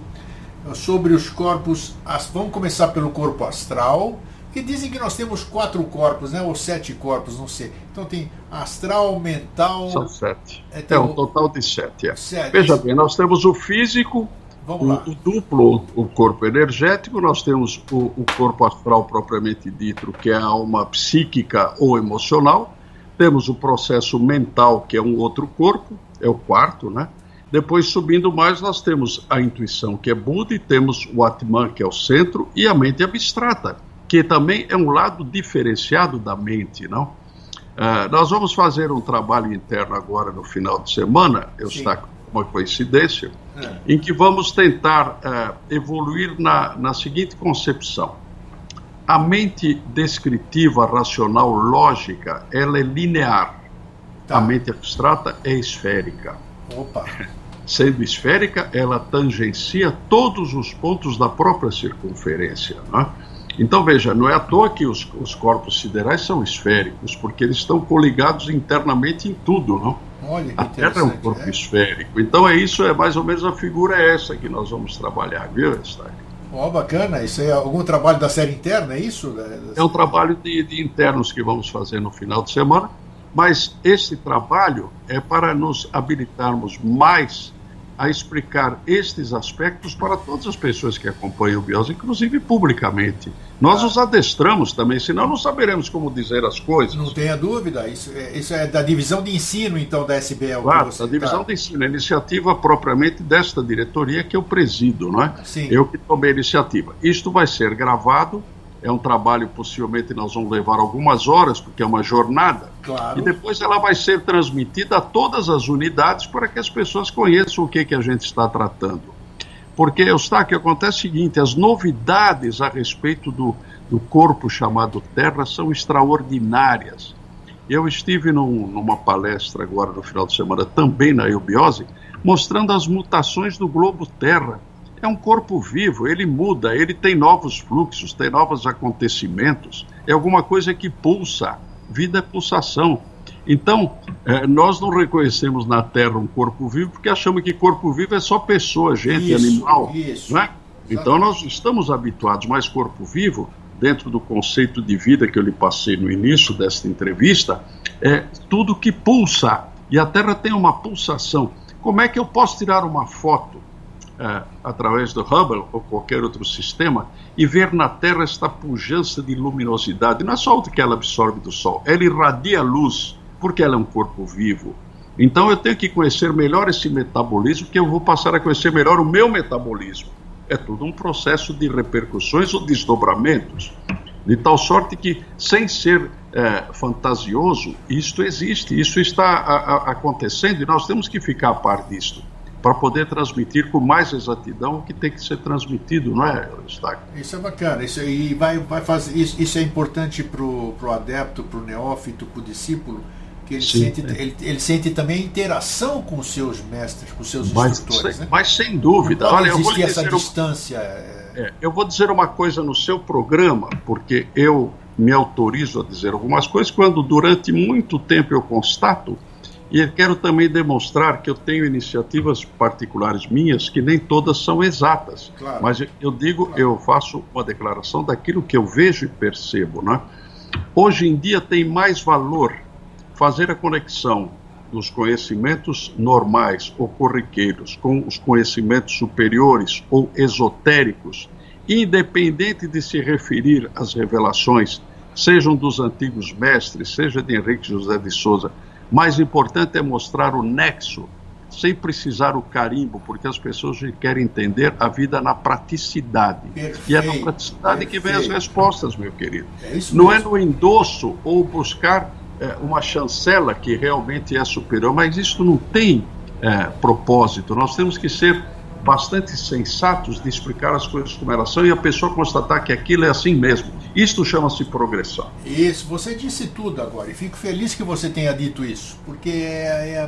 sobre os corpos. Vamos começar pelo corpo astral, que dizem que nós temos 4 corpos, né? Ou 7 corpos, não sei. Então tem astral, mental. São 7. É um total de 7. 7. Veja bem, nós temos o físico, o duplo, o corpo energético, nós temos o corpo astral propriamente dito, que é a alma psíquica ou emocional, temos o processo mental, que é um outro corpo, é o quarto, né? Depois, subindo mais, nós temos a intuição, que é Buda, e temos o Atman, que é o centro, e a mente abstrata, que também é um lado diferenciado da mente, não? Nós vamos fazer um trabalho interno agora no final de semana, está com uma coincidência, em que vamos tentar evoluir na seguinte concepção. A mente descritiva, racional, lógica, ela é linear. Tá. A mente abstrata é esférica. Opa. Sendo esférica, ela tangencia todos os pontos da própria circunferência, né? Então, veja, não é à toa que os corpos siderais são esféricos, porque eles estão coligados internamente em tudo, não? Olha, a Terra é um corpo esférico. Então, é mais ou menos a figura essa que nós vamos trabalhar, viu, Stein? Bacana. Isso é algum trabalho da série interna, é isso? É um trabalho de internos que vamos fazer no final de semana, mas esse trabalho é para nos habilitarmos mais a explicar estes aspectos para todas as pessoas que acompanham o Biose, inclusive publicamente. Nós os adestramos também, senão não saberemos como dizer as coisas. Não tenha dúvida, isso é da divisão de ensino, então, da SBE. Claro, da divisão de ensino, a iniciativa propriamente desta diretoria que eu presido, não é? Sim. Eu que tomei a iniciativa. Isto vai ser gravado, é um trabalho, possivelmente nós vamos levar algumas horas, porque é uma jornada. Claro. E depois ela vai ser transmitida a todas as unidades para que as pessoas conheçam o que a gente está tratando. Porque, Eustáquio, acontece o seguinte, as novidades a respeito do corpo chamado Terra são extraordinárias. Eu estive numa palestra agora no final de semana, também na Eubiose, mostrando as mutações do globo Terra. É um corpo vivo, ele muda, ele tem novos fluxos, tem novos acontecimentos, é alguma coisa que pulsa, vida é pulsação. Então, nós não reconhecemos na Terra um corpo vivo porque achamos que corpo vivo é só pessoa, gente, animal. Isso. Não é? Então nós estamos habituados, mas corpo vivo, dentro do conceito de vida que eu lhe passei no início desta entrevista, é tudo que pulsa, e a Terra tem uma pulsação. Como é que eu posso tirar uma foto através do Hubble ou qualquer outro sistema e ver na Terra esta pujança de luminosidade? Não é só o que ela absorve do Sol, ela irradia luz, porque ela é um corpo vivo. Então eu tenho que conhecer melhor esse metabolismo, que eu vou passar a conhecer melhor o meu metabolismo. É tudo um processo de repercussões ou desdobramentos, de tal sorte que, sem ser fantasioso, isto existe, isso está acontecendo, e nós temos que ficar a par disto, para poder transmitir com mais exatidão o que tem que ser transmitido, não é, Eustáquio? Isso é bacana, isso é importante para o adepto, para o neófito, para o discípulo, que ele sente também a interação com os seus mestres, com os seus instrutores. Mas sem dúvida. Olha, eu vou essa distância. Eu vou dizer uma coisa no seu programa, porque eu me autorizo a dizer algumas coisas quando durante muito tempo eu constato. E eu quero também demonstrar que eu tenho iniciativas particulares minhas que nem todas são exatas. Claro. Mas eu digo, claro, eu faço uma declaração daquilo que eu vejo e percebo, né? Hoje em dia tem mais valor fazer a conexão dos conhecimentos normais ou corriqueiros com os conhecimentos superiores ou esotéricos, independente de se referir às revelações, sejam dos antigos mestres, seja de Henrique José de Souza. Mais importante é mostrar o nexo, sem precisar o carimbo, porque as pessoas querem entender a vida na praticidade. Perfeito, e é na praticidade que vem as respostas, meu querido. Não é no endosso ou buscar uma chancela que realmente é superior, mas isso não tem propósito. Nós temos que ser bastante sensatos de explicar as coisas como elas são e a pessoa constatar que aquilo é assim mesmo. Isto chama-se progressão. Isso, você disse tudo agora, e fico feliz que você tenha dito isso, porque é a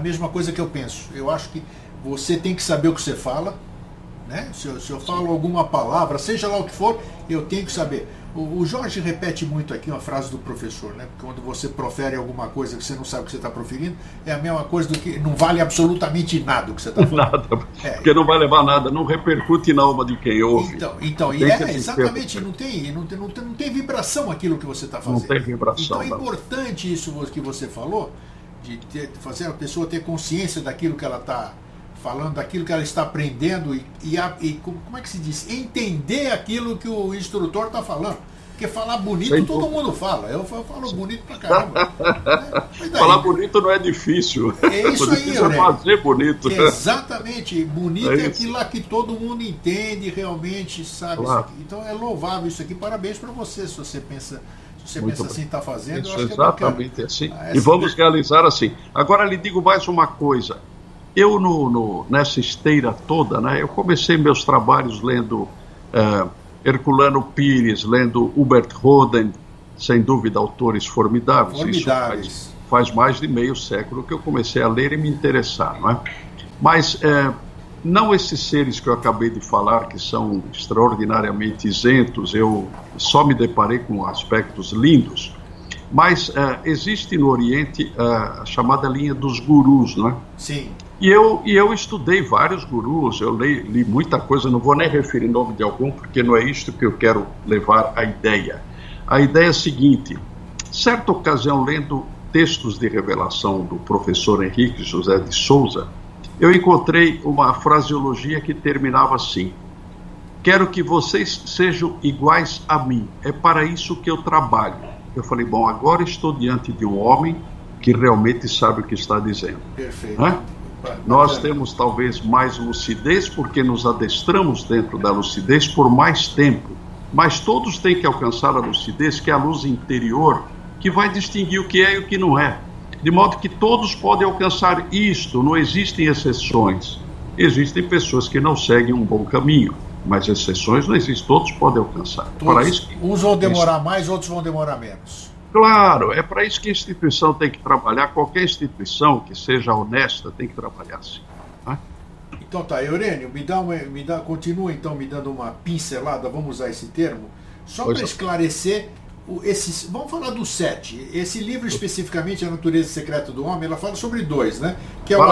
mesma coisa que eu penso. Eu acho que você tem que saber o que você fala, né? Se eu falo alguma palavra, seja lá o que for, eu tenho que saber. O Jorge repete muito aqui uma frase do professor, né? Quando você profere alguma coisa que você não sabe o que você está proferindo, é a mesma coisa do que não vale absolutamente nada o que você está falando. Nada, porque não vai levar nada, não repercute na alma de quem ouve. Então e exatamente, não tem vibração aquilo que você está fazendo. Não tem vibração. Então é importante isso que você falou, de fazer a pessoa ter consciência daquilo que ela está falando, daquilo que ela está aprendendo e como é que se diz? Entender aquilo que o instrutor está falando. Porque falar bonito todo mundo fala. Eu falo bonito pra caramba. Falar bonito não é difícil. É isso aí, é fazer bonito. Exatamente. Bonito é aquilo lá que todo mundo entende, realmente sabe. Claro. Isso aqui. Então é louvável isso aqui. Parabéns para você, se você pensa assim, está fazendo. Isso, eu acho exatamente que é assim. E vamos realizar assim. Agora lhe digo mais uma coisa. Eu, nessa esteira toda, né, eu comecei meus trabalhos lendo Herculano Pires, lendo Hubert Roden, sem dúvida autores formidáveis. Isso faz mais de meio século que eu comecei a ler e me interessar. Não é? Mas não esses seres que eu acabei de falar, que são extraordinariamente isentos, eu só me deparei com aspectos lindos, mas existe no Oriente a chamada linha dos gurus, não é? Sim. E eu estudei vários gurus, eu li muita coisa, não vou nem referir nome de algum, porque não é isto que eu quero levar a ideia. A ideia é a seguinte: certa ocasião, lendo textos de revelação do professor Henrique José de Souza, eu encontrei uma fraseologia que terminava assim: quero que vocês sejam iguais a mim, é para isso que eu trabalho. Eu falei, bom, agora estou diante de um homem que realmente sabe o que está dizendo. Perfeito. Né? Nós temos talvez mais lucidez porque nos adestramos dentro da lucidez por mais tempo, mas todos têm que alcançar a lucidez, que é a luz interior, que vai distinguir o que é e o que não é, de modo que todos podem alcançar isto, não existem exceções. Existem pessoas que não seguem um bom caminho, mas exceções não existem, todos podem alcançar. Para isso que uns vão demorar mais, outros vão demorar menos. Claro, é para isso que a instituição tem que trabalhar, qualquer instituição que seja honesta tem que trabalhar assim. Né? Então tá, Eurênio, continua então me dando uma pincelada, vamos usar esse termo, só para esclarecer, vamos falar do 7, esse livro especificamente, A Natureza Secreta do Homem, ela fala sobre 2, né? Que é o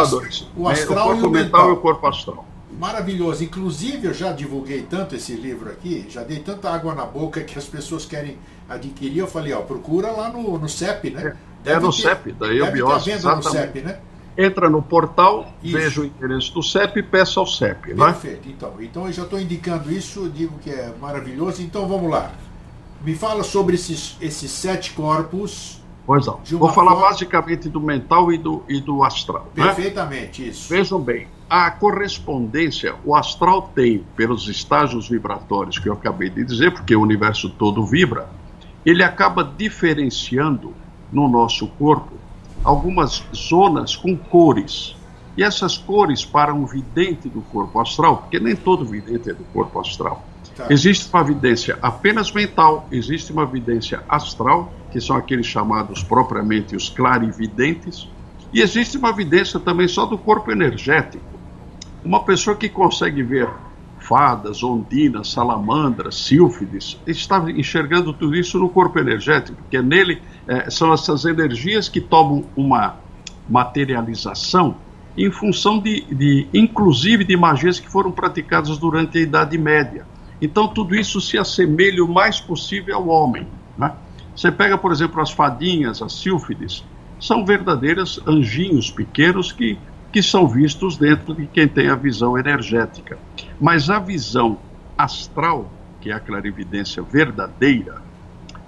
astral e o mental. E o corpo astral. Maravilhoso, inclusive eu já divulguei tanto esse livro aqui, já dei tanta água na boca que as pessoas querem adquirir, eu falei, procura lá no CEP, né? No CEP, da Eubiose, exatamente. No CEP, né? Entra no portal, veja o endereço do CEP e peça ao CEP. Perfeito, né? Então eu já estou indicando isso, digo que é maravilhoso, então vamos lá. Me fala sobre esses 7 corpos. Pois não, vou falar basicamente do mental e do astral. Perfeitamente, né? Isso. Vejam bem, a correspondência, o astral tem, pelos estágios vibratórios que eu acabei de dizer, porque o universo todo vibra, ele acaba diferenciando no nosso corpo algumas zonas com cores. E essas cores, para um vidente do corpo astral, porque nem todo vidente é do corpo astral, existe uma vidência apenas mental, existe uma vidência astral, que são aqueles chamados propriamente os clarividentes, e existe uma vidência também só do corpo energético. Uma pessoa que consegue ver fadas, ondinas, salamandras, sílfides, está enxergando tudo isso no corpo energético, porque nele são essas energias que tomam uma materialização em função inclusive de magias que foram praticadas durante a Idade Média. Então tudo isso se assemelha o mais possível ao homem. Né? Você pega, por exemplo, as fadinhas, as sílfides, são verdadeiros anjinhos pequenos que são vistos dentro de quem tem a visão energética. Mas a visão astral, que é a clarividência verdadeira,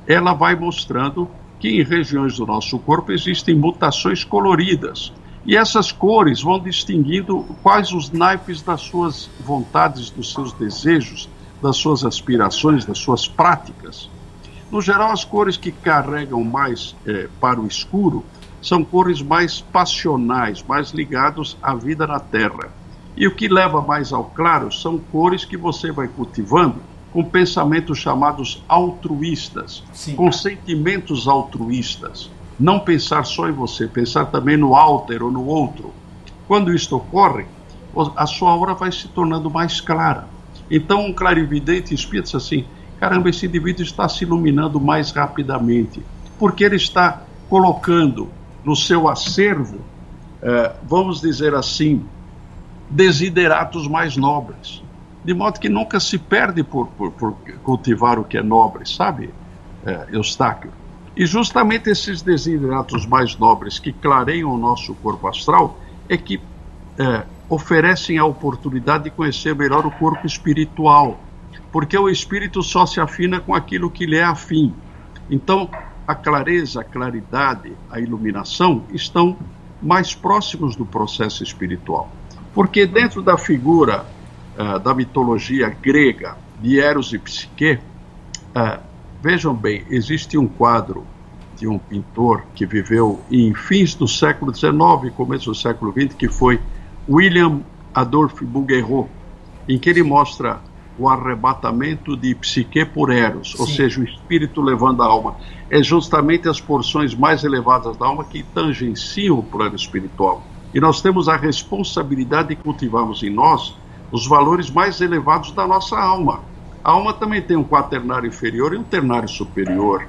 ela vai mostrando que em regiões do nosso corpo existem mutações coloridas. E essas cores vão distinguindo quais os naipes das suas vontades, dos seus desejos, das suas aspirações, das suas práticas. No geral, as cores que carregam mais para o escuro são cores mais passionais, mais ligadas à vida na Terra. E o que leva mais ao claro são cores que você vai cultivando com pensamentos chamados altruístas, Sim. com sentimentos altruístas. Não pensar só em você, pensar também no alter ou no outro. Quando isto ocorre, a sua aura vai se tornando mais clara. Então um clarividente espírita diz assim, caramba, esse indivíduo está se iluminando mais rapidamente, porque ele está colocando no seu acervo, vamos dizer assim, desideratos mais nobres, de modo que nunca se perde por cultivar o que é nobre, sabe, Eustáquio? E justamente esses desideratos mais nobres que clareiam o nosso corpo astral é que oferecem a oportunidade de conhecer melhor o corpo espiritual, porque o espírito só se afina com aquilo que lhe é afim. Então, a clareza, a claridade, a iluminação estão mais próximos do processo espiritual. Porque dentro da figura da mitologia grega de Eros e Psique, vejam bem, existe um quadro de um pintor que viveu em fins do século XIX, começo do século XX, que foi William Adolphe Bouguereau, em que ele mostra o arrebatamento de Psique por Eros, ou seja, o espírito levando a alma. É justamente as porções mais elevadas da alma que tangenciam o plano espiritual. E nós temos a responsabilidade de cultivarmos em nós os valores mais elevados da nossa alma. A alma também tem um quaternário inferior e um ternário superior,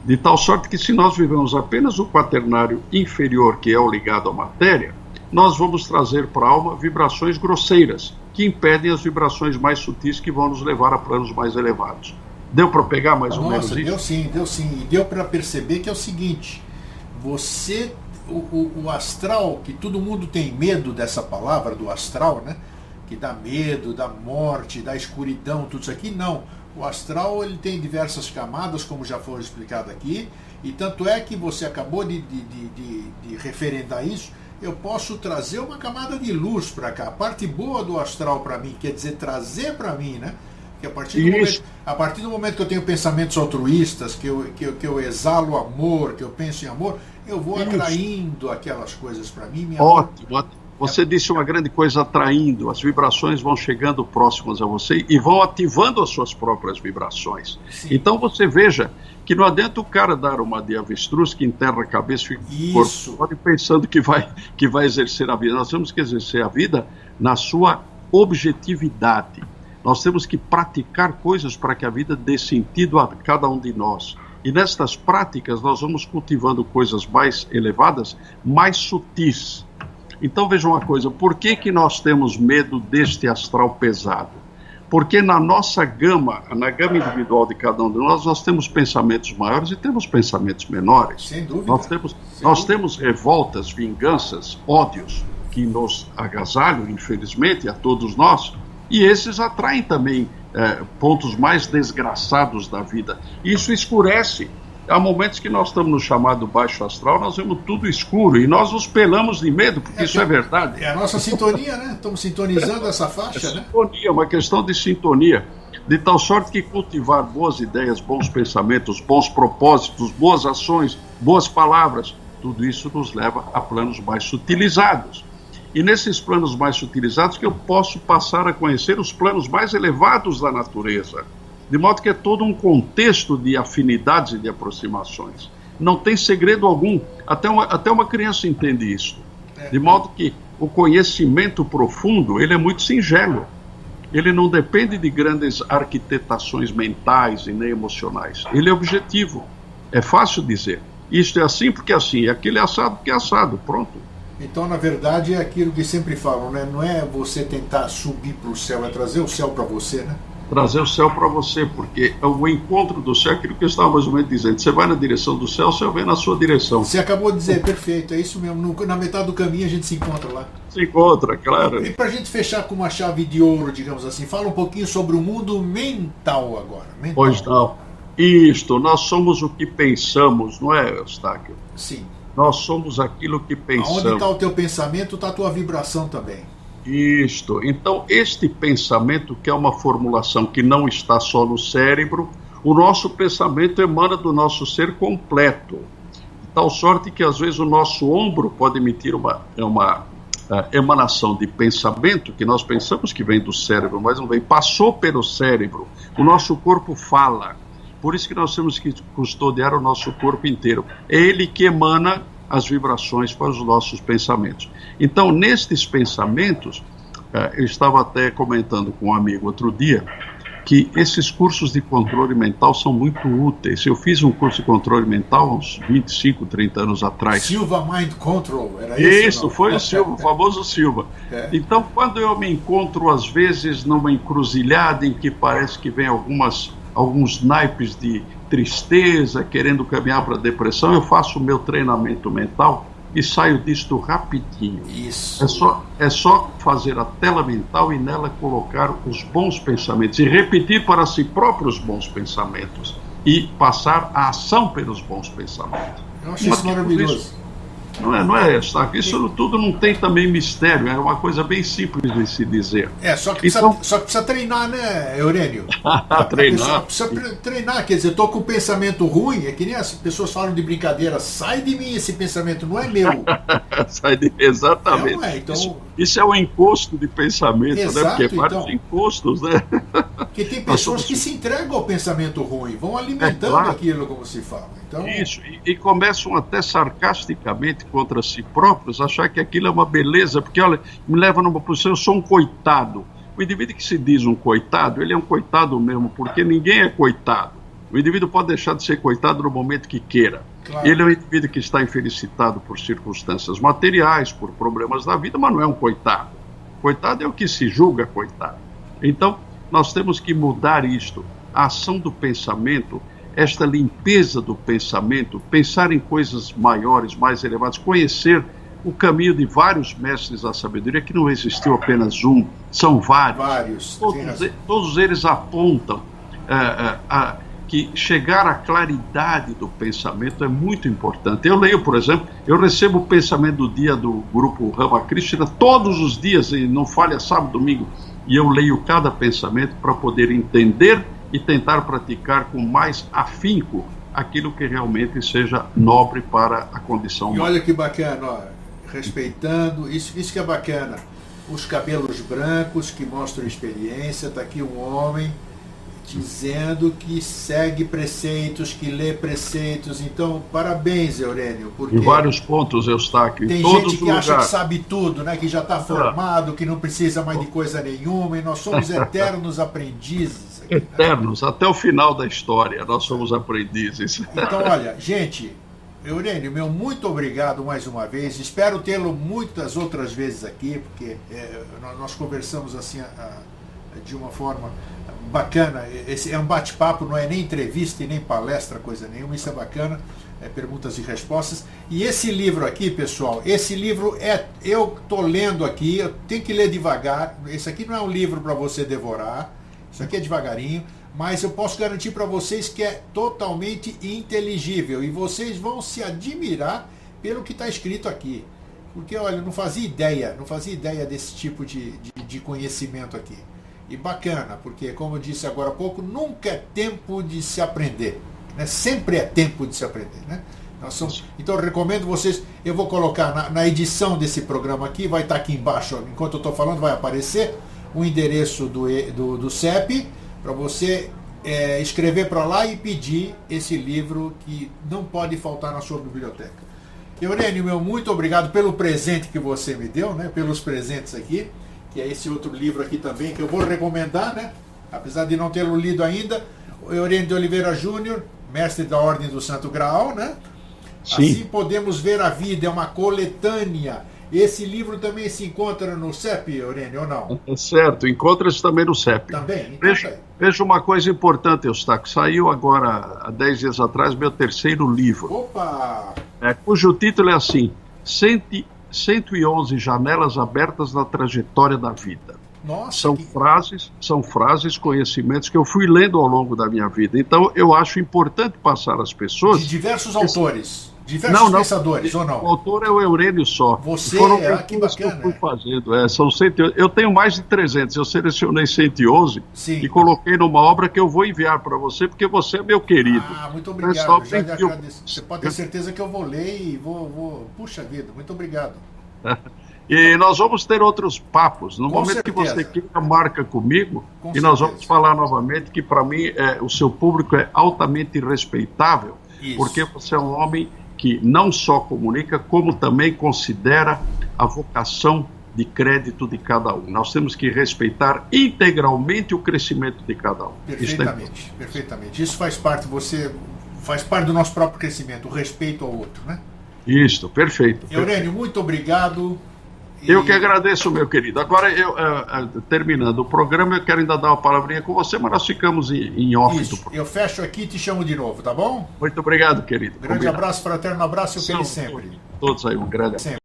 de tal sorte que se nós vivemos apenas o quaternário inferior, que é o ligado à matéria, nós vamos trazer para a alma vibrações grosseiras, que impedem as vibrações mais sutis que vão nos levar a planos mais elevados. Deu para pegar mais ou menos isso? Deu sim. E deu para perceber que é o seguinte, você, o astral, que todo mundo tem medo dessa palavra, do astral, né? Que dá medo da morte, da escuridão, tudo isso aqui, não. O astral ele tem diversas camadas, como já foi explicado aqui, e tanto é que você acabou de referendar isso. Eu posso trazer uma camada de luz para cá. A parte boa do astral para mim, quer dizer, trazer para mim, né? Que a partir do momento que eu tenho pensamentos altruístas, que eu exalo amor, que eu penso em amor, eu vou atraindo aquelas coisas para mim. Ótimo. Você disse uma grande coisa, atraindo. As vibrações vão chegando próximas a você e vão ativando as suas próprias vibrações. Sim. Então você veja que não adianta o cara dar uma de avestruz que enterra a cabeça e fica corpo pensando que vai exercer a vida. Nós temos que exercer a vida na sua objetividade. Nós temos que praticar coisas para que a vida dê sentido a cada um de nós. E nestas práticas nós vamos cultivando coisas mais elevadas, mais sutis. Então vejam uma coisa, por que nós temos medo deste astral pesado? Porque na nossa gama, na gama individual de cada um de nós temos pensamentos maiores e temos pensamentos menores. Sem dúvida. Nós temos revoltas, vinganças, ódios que nos agasalham, infelizmente, a todos nós, e esses atraem também pontos mais desgraçados da vida. Isso escurece. Há momentos que nós estamos no chamado baixo astral, nós vemos tudo escuro e nós nos pelamos de medo, porque isso é verdade. É a nossa sintonia, né? Estamos sintonizando essa faixa, né? Sintonia, uma questão de sintonia, de tal sorte que cultivar boas ideias, bons pensamentos, bons propósitos, boas ações, boas palavras, tudo isso nos leva a planos mais sutilizados. E nesses planos mais sutilizados que eu posso passar a conhecer os planos mais elevados da natureza. De modo que é todo um contexto de afinidades e de aproximações. Não tem segredo algum. Até uma criança entende isso. De modo que o conhecimento profundo, ele é muito singelo. Ele não depende de grandes arquitetações mentais e nem emocionais. Ele é objetivo. É fácil dizer. Isto é assim porque é assim. Aquilo é assado porque é assado. Pronto. Então, na verdade, é aquilo que sempre falam, né? Não é você tentar subir para o céu, é trazer o céu para você, né? Trazer o céu para você, porque o encontro do céu é aquilo que eu estava mais ou menos dizendo. Você vai na direção do céu, o céu vem na sua direção. Você acabou de dizer, perfeito, é isso mesmo. Na metade do caminho a gente se encontra lá. Se encontra, claro. E para a gente fechar com uma chave de ouro, digamos assim, fala um pouquinho sobre o mundo mental agora. Mental. Pois não. Isto, nós somos o que pensamos, não é, Eustáquio? Sim. Nós somos aquilo que pensamos. Onde está o teu pensamento, está a tua vibração também. Isto. Então, este pensamento, que é uma formulação que não está só no cérebro, o nosso pensamento emana do nosso ser completo. De tal sorte que, às vezes, o nosso ombro pode emitir uma emanação de pensamento, que nós pensamos que vem do cérebro, mas não vem. Passou pelo cérebro. O nosso corpo fala. Por isso que nós temos que custodiar o nosso corpo inteiro. É ele que emana as vibrações para os nossos pensamentos. Então, nestes pensamentos, eu estava até comentando com um amigo outro dia, que esses cursos de controle mental são muito úteis. Eu fiz um curso de controle mental uns 25, 30 anos atrás. Silva Mind Control, era isso? Isso, foi o Silva, o famoso Silva. Então, quando eu me encontro, às vezes, numa encruzilhada em que parece que vem alguns naipes de tristeza, querendo caminhar para a depressão, eu faço o meu treinamento mental e saio disto rapidinho. Isso. É só fazer a tela mental e nela colocar os bons pensamentos e repetir para si próprio os bons pensamentos e passar a ação pelos bons pensamentos. Eu acho isso maravilhoso. Não é, Eustáquio? Isso tudo não tem também mistério, é uma coisa bem simples de se dizer. Só que precisa treinar, né, Eurênio? Treinar. Precisa treinar, quer dizer, eu tô com um pensamento ruim, é que nem as pessoas falam de brincadeira, sai de mim esse pensamento, não é meu. Exatamente. Não é, então... Isso é um encosto de pensamento, exato, né? Porque vários então, encostos, né? Porque tem pessoas que se entregam ao pensamento ruim, vão alimentando aquilo, como se fala. Então... Isso, e começam até sarcasticamente contra si próprios, achar que aquilo é uma beleza, porque, olha, me leva numa posição, eu sou um coitado. O indivíduo que se diz um coitado, ele é um coitado mesmo, porque ninguém é coitado. O indivíduo pode deixar de ser coitado no momento que queira. Claro. Ele é um indivíduo que está infelicitado por circunstâncias materiais, por problemas da vida, mas não é um coitado. Coitado é o que se julga coitado. Então, nós temos que mudar isto. A ação do pensamento, esta limpeza do pensamento, pensar em coisas maiores, mais elevadas, conhecer o caminho de vários mestres da sabedoria, que não existiu apenas um, são vários. Todos eles apontam que chegar à claridade do pensamento é muito importante. Eu leio, por exemplo, eu recebo o pensamento do dia do grupo Ramakrishna todos os dias, e não falha sábado, domingo, e eu leio cada pensamento para poder entender e tentar praticar com mais afinco aquilo que realmente seja nobre para a condição humana. E olha que bacana, ó, respeitando, isso que é bacana, os cabelos brancos que mostram experiência, está aqui um homem dizendo que segue preceitos, que lê preceitos. Então, parabéns, Eurênio. Porque em vários pontos, Eustáquio. Tem gente que acha que sabe tudo, né? Que já está formado, que não precisa mais de coisa nenhuma, e nós somos eternos aprendizes. Aqui, eternos, né? Até o final da história, nós somos aprendizes. Então, olha, gente, Eurênio, meu muito obrigado mais uma vez. Espero tê-lo muitas outras vezes aqui, porque nós conversamos assim de uma forma bacana. Esse é um bate-papo, não é nem entrevista e nem palestra, coisa nenhuma. Isso é bacana, perguntas e respostas. E esse livro aqui, pessoal, esse livro eu estou lendo aqui, eu tenho que ler devagar. Esse aqui não é um livro para você devorar, isso aqui é devagarinho, mas eu posso garantir para vocês que é totalmente inteligível, e vocês vão se admirar pelo que está escrito aqui. Porque, olha, eu não fazia ideia desse tipo de conhecimento aqui. E bacana, porque, como eu disse agora há pouco, nunca é tempo de se aprender, né? Sempre é tempo de se aprender, né? Então, eu recomendo vocês, eu vou colocar na edição desse programa aqui, vai estar aqui embaixo, enquanto eu estou falando, vai aparecer o endereço do CEP, para você escrever para lá e pedir esse livro que não pode faltar na sua biblioteca. Eurênio, meu muito obrigado pelo presente que você me deu, né? Pelos presentes aqui, que é esse outro livro aqui também, que eu vou recomendar, né? Apesar de não tê-lo lido ainda, o Eurênio de Oliveira Júnior, mestre da Ordem do Santo Graal, né? Sim. Assim podemos ver a vida, é uma coletânea. Esse livro também se encontra no CEP, Eurênio, ou não? É certo, encontra-se também no CEP. Também? Então, veja uma coisa importante, Eustáquio, saiu agora, há 10 dias atrás, meu terceiro livro. Opa! Cujo título é assim, 111 janelas abertas na trajetória da vida. Nossa, São frases, conhecimentos que eu fui lendo ao longo da minha vida. Então, eu acho importante passar às pessoas... De diversos autores, diversos pensadores, ou não? O autor é o Eurênio só. Você, foram que bacana. Que eu fui fazendo. São 111. Eu tenho mais de 300, eu selecionei 111 e coloquei numa obra que eu vou enviar para você, porque você é meu querido. Muito obrigado, já lhe agradeço. Você pode ter certeza que eu vou ler e vou... Puxa vida, muito obrigado. E nós vamos ter outros papos. No momento certeza. Que você queira, marca comigo. Com e certeza. Nós vamos falar novamente que, para mim, o seu público é altamente respeitável. Isso. Porque você é um homem que não só comunica, como também considera a vocação de crédito de cada um. Nós temos que respeitar integralmente o crescimento de cada um. Perfeitamente, perfeitamente. Isso faz parte, faz parte do nosso próprio crescimento, o respeito ao outro, né? Isso, perfeito. Eurênio, muito obrigado. Eu que agradeço, meu querido. Agora, terminando o programa, eu quero ainda dar uma palavrinha com você, mas nós ficamos em off. Isso, eu fecho aqui e te chamo de novo, tá bom? Muito obrigado, querido. Grande abraço, fraterno abraço e feliz sempre. Todos aí, um grande abraço.